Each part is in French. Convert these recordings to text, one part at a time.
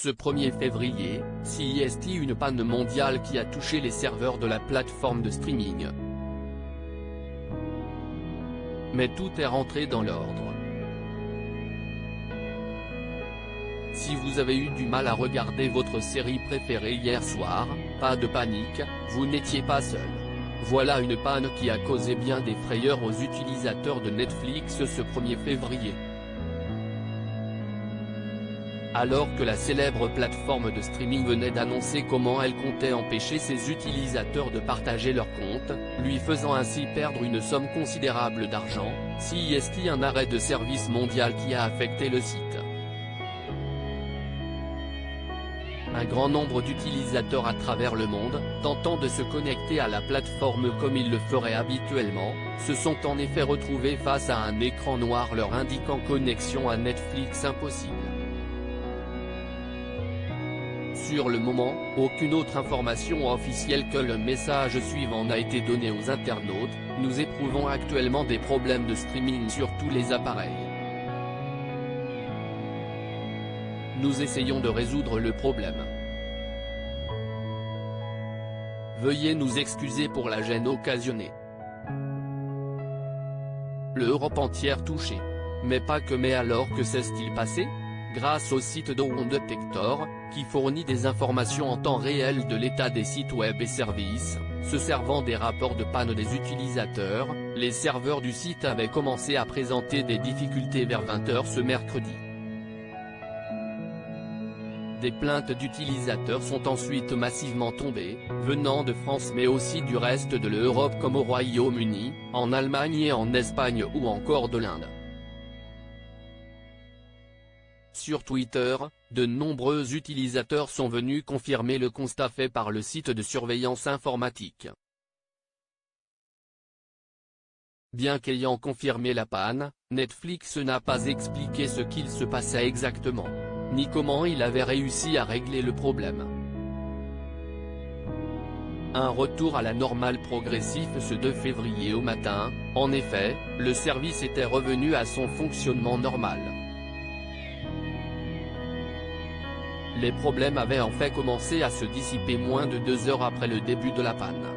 Ce 1er février, CIST une panne mondiale qui a touché les serveurs de la plateforme de streaming. Mais tout est rentré dans l'ordre. Si vous avez eu du mal à regarder votre série préférée hier soir, pas de panique, vous n'étiez pas seul. Voilà une panne qui a causé bien des frayeurs aux utilisateurs de Netflix ce 1er février. Alors que la célèbre plateforme de streaming venait d'annoncer comment elle comptait empêcher ses utilisateurs de partager leurs comptes, lui faisant ainsi perdre une somme considérable d'argent, CIST un arrêt de service mondial qui a affecté le site. Un grand nombre d'utilisateurs à travers le monde, tentant de se connecter à la plateforme comme ils le feraient habituellement, se sont en effet retrouvés face à un écran noir leur indiquant connexion à Netflix impossible. Sur le moment, aucune autre information officielle que le message suivant n'a été donnée aux internautes. Nous éprouvons actuellement des problèmes de streaming sur tous les appareils. Nous essayons de résoudre le problème. Veuillez nous excuser pour la gêne occasionnée. L'Europe entière touchée. Mais pas que. Mais alors que s'est-il passé? Grâce au site Dawn Detector, qui fournit des informations en temps réel de l'état des sites web et services, se servant des rapports de panne des utilisateurs, les serveurs du site avaient commencé à présenter des difficultés vers 20 h ce mercredi. Des plaintes d'utilisateurs sont ensuite massivement tombées, venant de France mais aussi du reste de l'Europe comme au Royaume-Uni, en Allemagne et en Espagne ou encore de l'Inde. Sur Twitter, de nombreux utilisateurs sont venus confirmer le constat fait par le site de surveillance informatique. Bien qu'ayant confirmé la panne, Netflix n'a pas expliqué ce qu'il se passait exactement, ni comment il avait réussi à régler le problème. Un retour à la normale progressif ce 2 février au matin, en effet, le service était revenu à son fonctionnement normal. Les problèmes avaient en fait commencé à se dissiper moins de 2 heures après le début de la panne.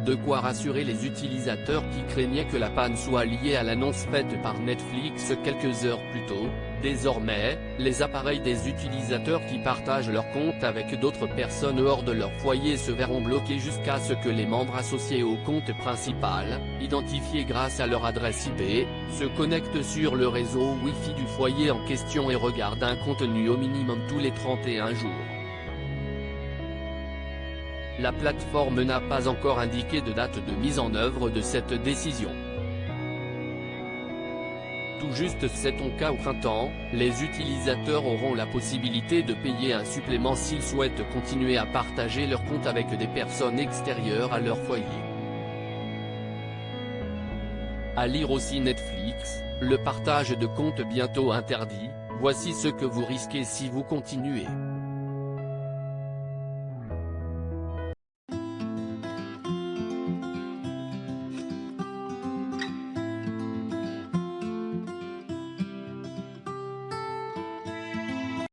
De quoi rassurer les utilisateurs qui craignaient que la panne soit liée à l'annonce faite par Netflix quelques heures plus tôt. Désormais, les appareils des utilisateurs qui partagent leur compte avec d'autres personnes hors de leur foyer se verront bloqués jusqu'à ce que les membres associés au compte principal, identifiés grâce à leur adresse IP, se connectent sur le réseau Wi-Fi du foyer en question et regardent un contenu au minimum tous les 31 jours. La plateforme n'a pas encore indiqué de date de mise en œuvre de cette décision. Tout juste sait-on qu'au printemps, les utilisateurs auront la possibilité de payer un supplément s'ils souhaitent continuer à partager leur compte avec des personnes extérieures à leur foyer. À lire aussi Netflix, le partage de comptes bientôt interdit, voici ce que vous risquez si vous continuez.